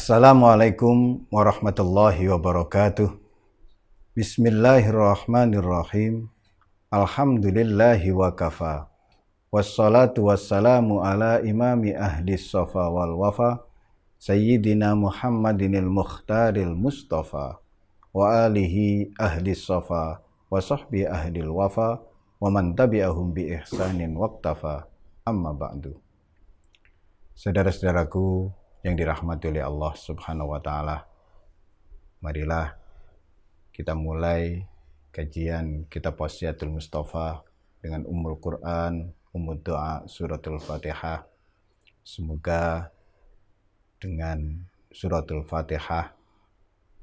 Assalamualaikum warahmatullahi wabarakatuh. Bismillahirrahmanirrahim. Alhamdulillahi wa kafa. Wassalatu wassalamu ala imami ahli safa wal wafa. Sayyidina Muhammadinil mukhtaril mustafa. Wa alihi ahli safa. Wa sahbi ahlil wafa. Wa man tabi'ahum bi ihsanin waqtafa. Amma ba'du. Saudara-saudaraku yang dirahmati oleh Allah Subhanahu wa Ta'ala, marilah kita mulai kajian kitab Wasiatul Mustafa dengan Ummul Quran, Ummul Doa, Suratul Fatihah. Semoga dengan Suratul Fatihah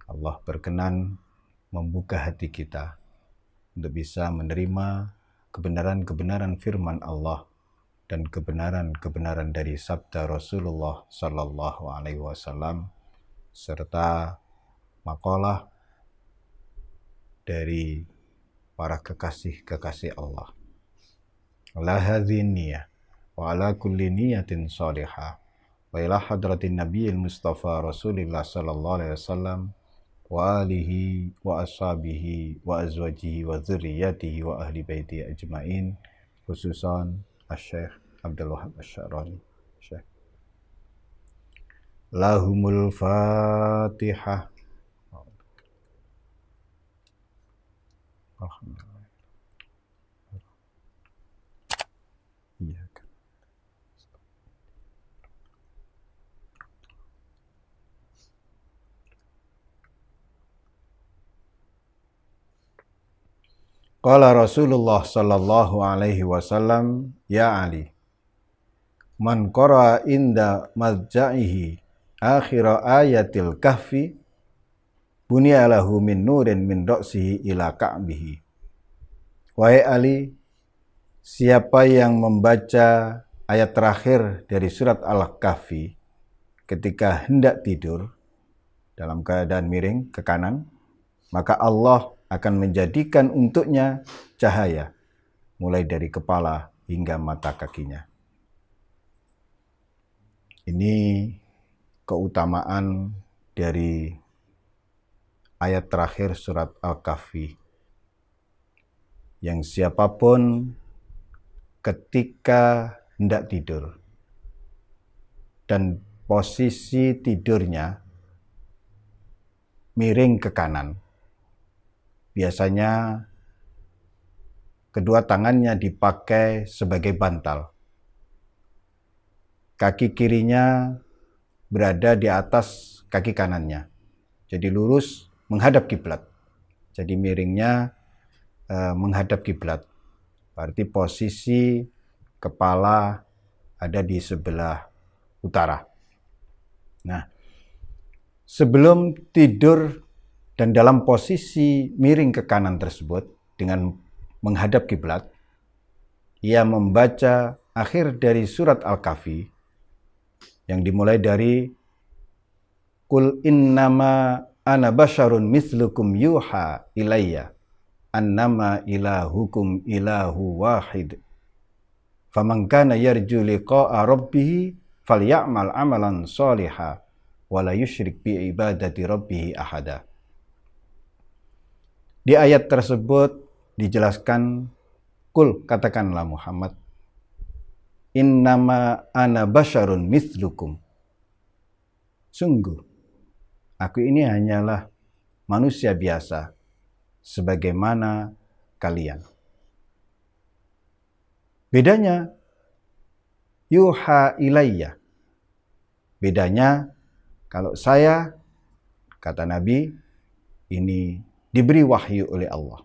Allah berkenan membuka hati kita untuk bisa menerima kebenaran-kebenaran firman Allah dan kebenaran-kebenaran dari sabda Rasulullah Sallallahu Alaihi Wasallam serta makalah dari para kekasih-kekasih Allah. Ala hadhin niyah wa ala kulli niyatin salihah wa ila hadratin nabiyil mustafa Rasulillah Sallallahu Alaihi Wasallam wa alihi wa ashabihi wa azwajihi wa dzurriyyatihi wa ahli baiti ajmain, khususan Syekh Abdul Wahab Asy-Sya'rani. Syekh. Lahumul Fatihah. Alhamdulillah. Iya kan. Qala Rasulullah sallallahu alaihi wasallam, ya Ali, man qara inda madja'ihi akhira ayatil kahfi bunya lahu min nurin min ra'sihi ila ka'bihi. Wahai Ali, siapa yang membaca ayat terakhir dari surat Al-Kahfi ketika hendak tidur dalam keadaan miring ke kanan, maka Allah akan menjadikan untuknya cahaya mulai dari kepala hingga mata kakinya. Ini keutamaan dari ayat terakhir surat Al-Kahfi, yang siapapun ketika hendak tidur dan posisi tidurnya miring ke kanan, biasanya kedua tangannya dipakai sebagai bantal. Kaki kirinya berada di atas kaki kanannya, jadi lurus menghadap kiblat. Jadi miringnya menghadap kiblat. Berarti posisi kepala ada di sebelah utara. Nah, sebelum tidur dan dalam posisi miring ke kanan tersebut dengan menghadap kiblat, ia membaca akhir dari surat Al-Kahfi yang dimulai dari Qul innama ana basyarun mislukum yuha ilayya annama ilahukum ilahu wahid faman kana yarju liqa'a rabbih falyamal amalan shaliha wala yusyrik bi ibadati rabbih ahada. Di ayat tersebut dijelaskan, Qul, katakanlah Muhammad, innama ana basyarun mislukum, sungguh aku ini hanyalah manusia biasa sebagaimana kalian. Bedanya yuha ilayya, bedanya kalau saya, kata Nabi, ini diberi wahyu oleh Allah.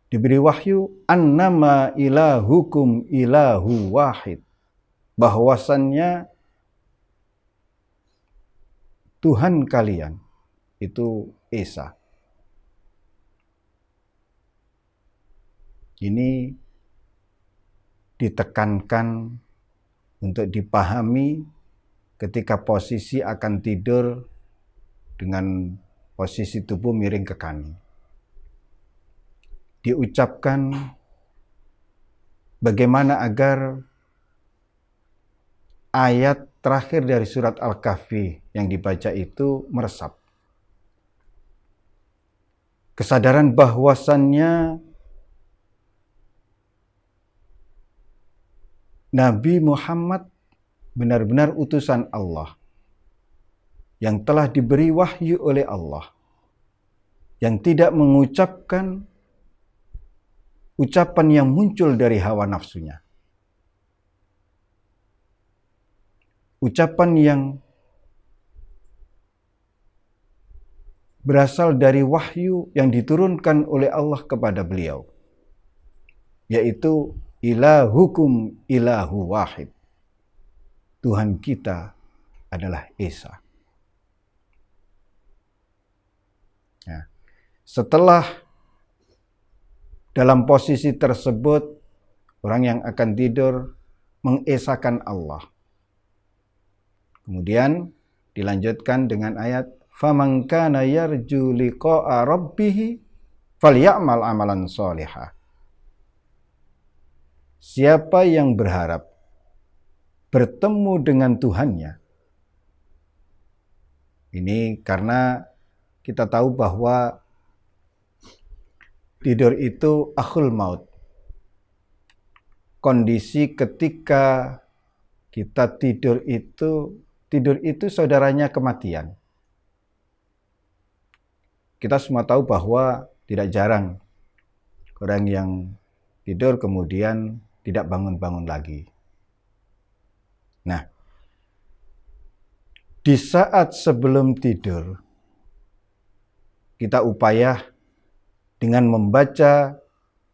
Diberi wahyu annama ilahukum ilahu wahid, bahwasannya Tuhan kalian itu Esa. Ini ditekankan untuk dipahami ketika posisi akan tidur dengan posisi tubuh miring ke kanan. Diucapkan bagaimana agar ayat terakhir dari surat Al-Kahfi yang dibaca itu meresap. Kesadaran bahwasannya Nabi Muhammad benar-benar utusan Allah yang telah diberi wahyu oleh Allah, yang tidak mengucapkan ucapan yang muncul dari hawa nafsunya. Ucapan yang berasal dari wahyu yang diturunkan oleh Allah kepada beliau, yaitu ilahukum ilahu wahid. Tuhan kita adalah Esa. Ya. Setelah dalam posisi tersebut, orang yang akan tidur mengesakan Allah. Kemudian dilanjutkan dengan ayat faman kana yarju liqa'a rabbih falyamal amalan shalihah. Siapa yang berharap bertemu dengan Tuhannya. Ini karena kita tahu bahwa tidur itu akhul maut. Kondisi ketika kita tidur itu saudaranya kematian. Kita semua tahu bahwa tidak jarang orang yang tidur kemudian tidak bangun-bangun lagi. Nah, di saat sebelum tidur, kita upaya dengan membaca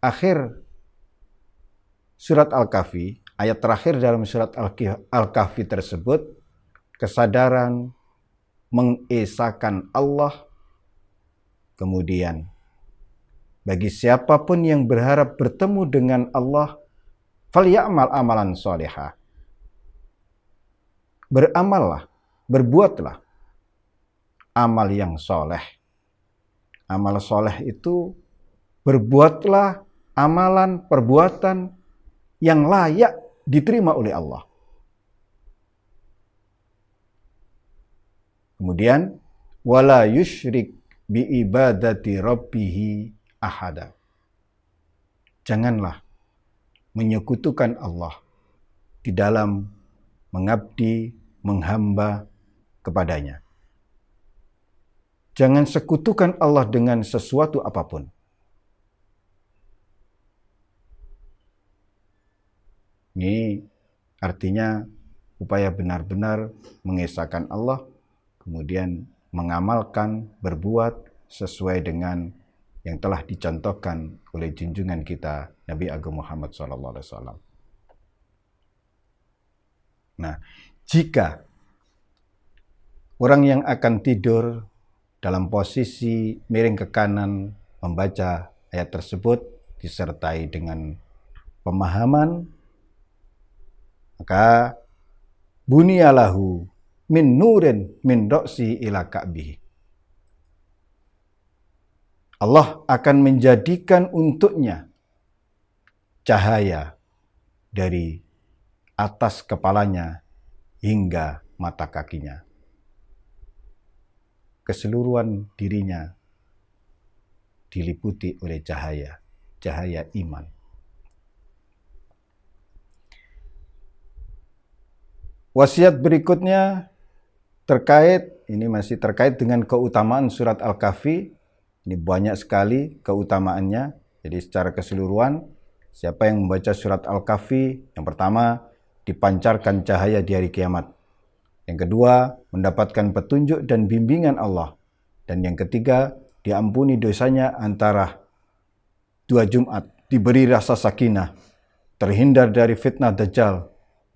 akhir surat Al-Kahfi, ayat terakhir dalam surat Al-Kahfi tersebut, kesadaran mengesakan Allah. Kemudian, bagi siapapun yang berharap bertemu dengan Allah, falyamal amalan shalihah. Beramallah, berbuatlah amal yang soleh. Amal soleh itu berbuatlah amalan, perbuatan yang layak diterima oleh Allah. Kemudian, wala yusyrik bi ibadati rabbih ahada. Janganlah menyekutukan Allah di dalam mengabdi, menghamba kepadanya. Jangan sekutukan Allah dengan sesuatu apapun. Ini artinya upaya benar-benar mengesahkan Allah, kemudian mengamalkan, berbuat sesuai dengan yang telah dicontohkan oleh junjungan kita Nabi Agung Muhammad SAW. Nah, jika orang yang akan tidur dalam posisi miring ke kanan membaca ayat tersebut disertai dengan pemahaman, maka bunyalahu min nurin min roksi ila ka'bih. Allah akan menjadikan untuknya cahaya dari atas kepalanya hingga mata kakinya. Keseluruhan dirinya diliputi oleh cahaya, cahaya iman. Wasiat berikutnya ini masih terkait dengan keutamaan surat Al-Kahfi. Ini banyak sekali keutamaannya. Jadi secara keseluruhan, siapa yang membaca surat Al-Kahfi, yang pertama, dipancarkan cahaya di hari kiamat. Yang kedua, mendapatkan petunjuk dan bimbingan Allah. Dan yang ketiga, diampuni dosanya antara 2 Jumat, diberi rasa sakinah, terhindar dari fitnah Dajjal,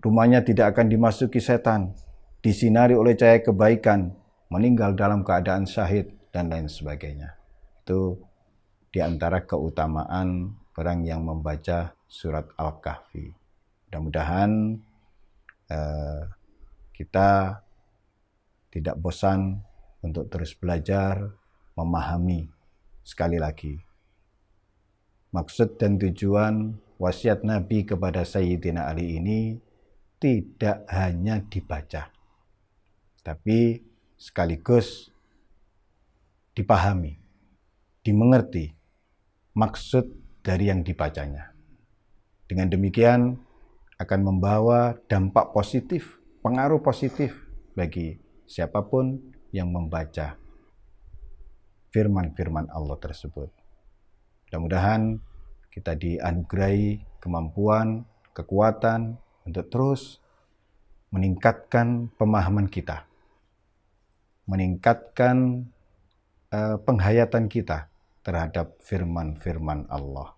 rumahnya tidak akan dimasuki setan, disinari oleh cahaya kebaikan, meninggal dalam keadaan syahid, dan lain sebagainya. Itu di antara keutamaan orang yang membaca surat Al-Kahfi. Mudah-mudahan kita tidak bosan untuk terus belajar, memahami. Sekali lagi, maksud dan tujuan wasiat Nabi kepada Sayyidina Ali ini tidak hanya dibaca, tapi sekaligus dipahami, dimengerti maksud dari yang dibacanya. Dengan demikian akan membawa dampak positif, pengaruh positif bagi siapapun yang membaca firman-firman Allah tersebut. Mudah-mudahan kita dianugerahi kemampuan, kekuatan untuk terus meningkatkan pemahaman kita, meningkatkan penghayatan kita terhadap firman-firman Allah.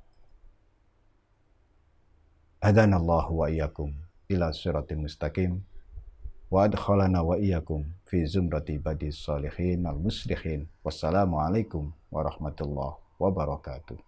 Hadanallahu wa iyyakum ila siratal mustaqim wa adkhalana wa iyyakum fi zumrati ibadis sholihin al muslihin. Wassalamualaikum warahmatullahi wabarakatuh.